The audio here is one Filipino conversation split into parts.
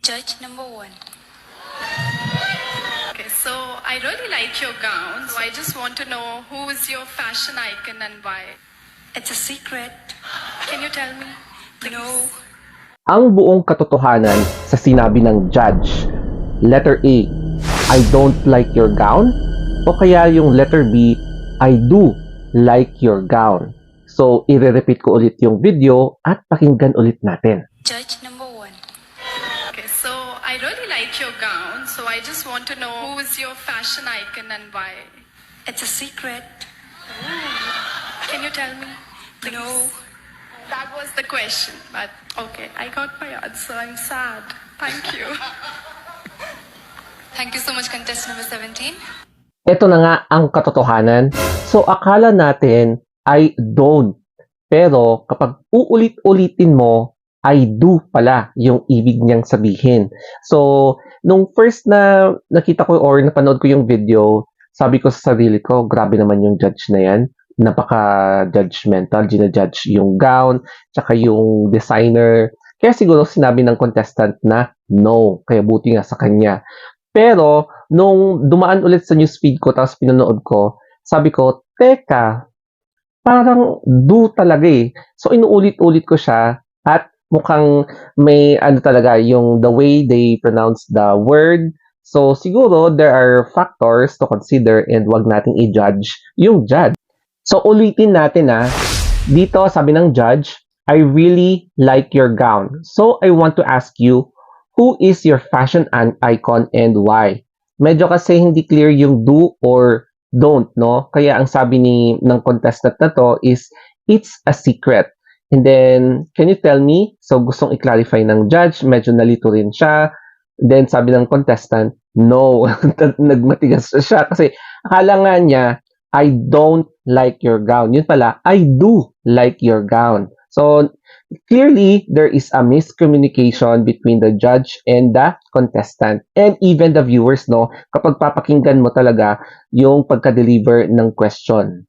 Judge number 1. Okay, so I really like your gown. So I just want to know who is your fashion icon and why. It's a secret. Can you tell me? Please? No. Ang buong katotohanan sa sinabi ng judge. Letter A, I don't like your gown. O kaya yung letter B, I do like your gown. So, i-repeat ko ulit yung video at pakinggan ulit natin. Judge number 1. Okay, so I really like your gown. So I just want to know who is your fashion icon and why. It's a secret. Can you tell me? Please? No. That was the question, but okay, I got my answer. I'm sad. Thank you. Thank you so much, contestant number 17. Ito na nga ang katotohanan. So, akala natin I don't. Pero kapag uulit-ulitin mo, I do pala yung ibig niyang sabihin. So, nung first na nakita ko or napanood ko yung video, sabi ko sa sarili ko, grabe naman yung judge na yan. Napaka-judgmental, ginajudge yung gown, tsaka yung designer. Kaya siguro sinabi ng contestant na no, kaya buti nga sa kanya. Pero, nung dumaan ulit sa newsfeed ko, tapos pinanood ko, sabi ko, teka, parang do talaga eh. So, inuulit-ulit ko siya at mukhang may ano talaga, yung the way they pronounce the word. So, siguro, there are factors to consider and wag nating i-judge yung judge. So, ulitin natin dito sabi ng judge, I really like your gown. So, I want to ask you, who is your fashion icon and why? Medyo kasi hindi clear yung do or don't, no? Kaya ang sabi ng contestant na to is, it's a secret. And then, can you tell me? So, gustong i-clarify ng judge, medyo nalito rin siya. Then, sabi ng contestant, no. Nagmatigas siya kasi akala nga niya, I don't like your gown. Yun pala, I do like your gown. So, clearly, there is a miscommunication between the judge and the contestant. And even the viewers, no? Kapag papakinggan mo talaga yung pagka-deliver ng question.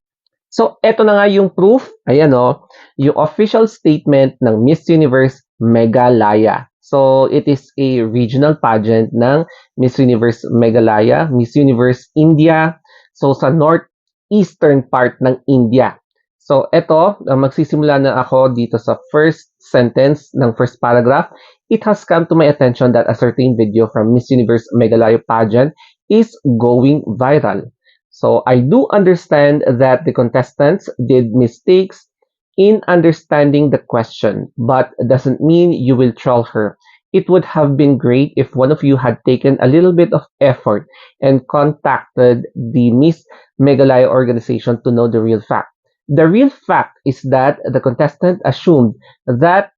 So, eto na nga yung proof. Ayan, no? Yung official statement ng Miss Universe Meghalaya. So, it is a regional pageant ng Miss Universe Meghalaya, Miss Universe India. So, sa northeastern part ng India. So, eto, magsisimula na ako dito sa first sentence ng first paragraph. It has come to my attention that a certain video from Miss Universe Meghalaya pageant is going viral. So, I do understand that the contestants did mistakes in understanding the question, but doesn't mean you will troll her. It would have been great if one of you had taken a little bit of effort and contacted the Miss Meghalaya organization to know the real fact. The real fact is that the contestant assumed that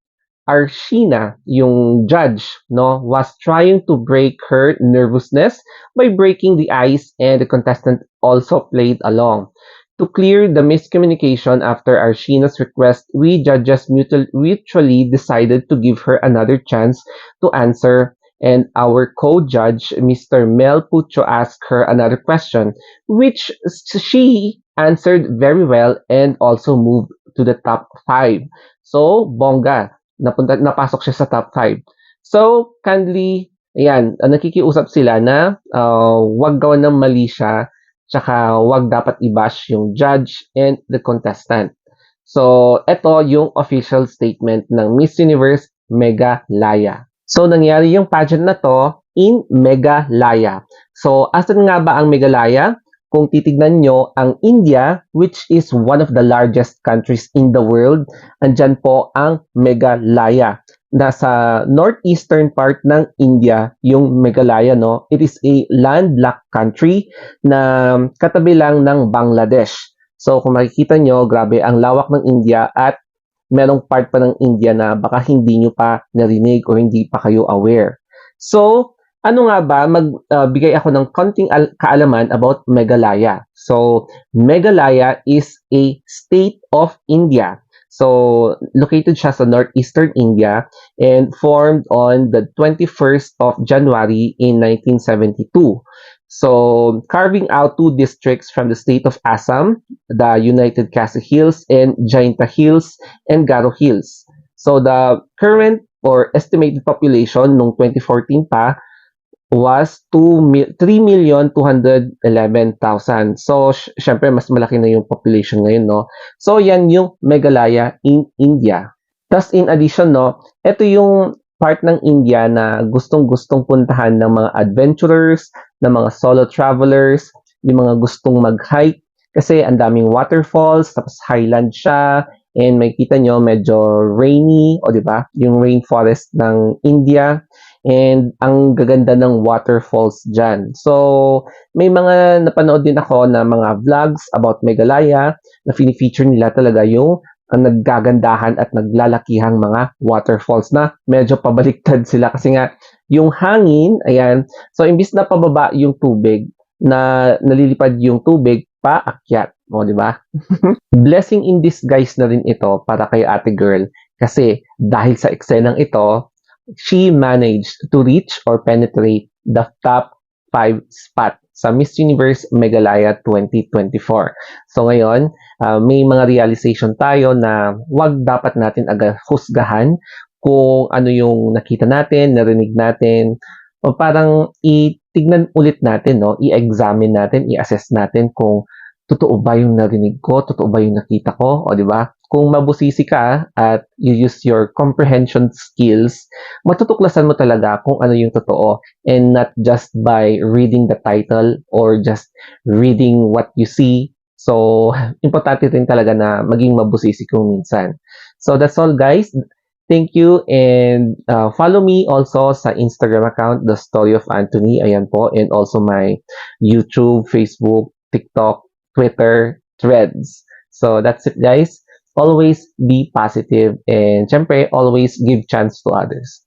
Arshina, yung judge, no, was trying to break her nervousness by breaking the ice, and the contestant also played along. To clear the miscommunication after Arshina's request, we judges mutually decided to give her another chance to answer, and our co-judge, Mr. Mel Pucho, asked her another question, which she answered very well and also moved to the top 5. So, bongga, napasok siya sa top 5. So, kindly, ayan, nakikiusap sila na wag gawan ng mali siya, tsaka wag dapat i-bash yung judge and the contestant. So, ito yung official statement ng Miss Universe Meghalaya. So, nangyari yung pageant na to in Meghalaya. So, asan nga ba ang Meghalaya? Kung titignan nyo, ang India, which is one of the largest countries in the world, andyan po ang Meghalaya. Nasa northeastern part ng India, yung Meghalaya, no? It is a landlocked country na katabi lang ng Bangladesh. So, kung makikita nyo, grabe, ang lawak ng India at merong part pa ng India na baka hindi nyo pa narinig o hindi pa kayo aware. So, ano nga ba, magbigay ako ng konting kaalaman about Meghalaya. So, Meghalaya is a state of India. So, located siya sa northeastern India and formed on the 21st of January in 1972. So, carving out 2 districts from the state of Assam, the United Khasi Hills and Jaintia Hills and Garo Hills. So the current or estimated population nung 2014 pa was 3,211,000. So, syempre, mas malaki na yung population ngayon, no? So, yan yung Meghalaya in India. Tapos, in addition, no, ito yung part ng India na gustong-gustong puntahan ng mga adventurers, ng mga solo travelers, yung mga gustong mag-hike, kasi ang daming waterfalls, tapos highland siya, and makikita nyo, medyo rainy, o di ba? Yung rainforest ng India. And ang gaganda ng waterfalls dyan. So, may mga napanood din ako na mga vlogs about Meghalaya na fini-feature nila talaga yung ang naggagandahan at naglalakihang mga waterfalls na medyo pabaliktad sila kasi nga yung hangin, ayan, so imbis na pababa yung tubig, na nalilipad yung tubig, paakyat. O, di ba? Blessing in disguise na rin ito para kay ate girl kasi dahil sa eksenang ito, she managed to reach or penetrate the top 5 spot sa Miss Universe Meghalaya 2024. So ngayon, may mga realization tayo na wag dapat natin agad husgahan kung ano yung nakita natin, narinig natin, o parang itignan ulit natin, no? I-examine natin, i-assess natin kung totoo ba yung narinig ko, totoo ba yung nakita ko, o di ba? Kung mabusisi ka at you use your comprehension skills, matutuklasan mo talaga kung ano yung totoo and not just by reading the title or just reading what you see. So, importante rin talaga na maging mabusisi kung minsan. So, that's all guys. Thank you and follow me also sa Instagram account, The Story of Anthony. Ayan po. And also my YouTube, Facebook, TikTok, Twitter, Threads. So, that's it guys. Always be positive and syempre always give chance to others.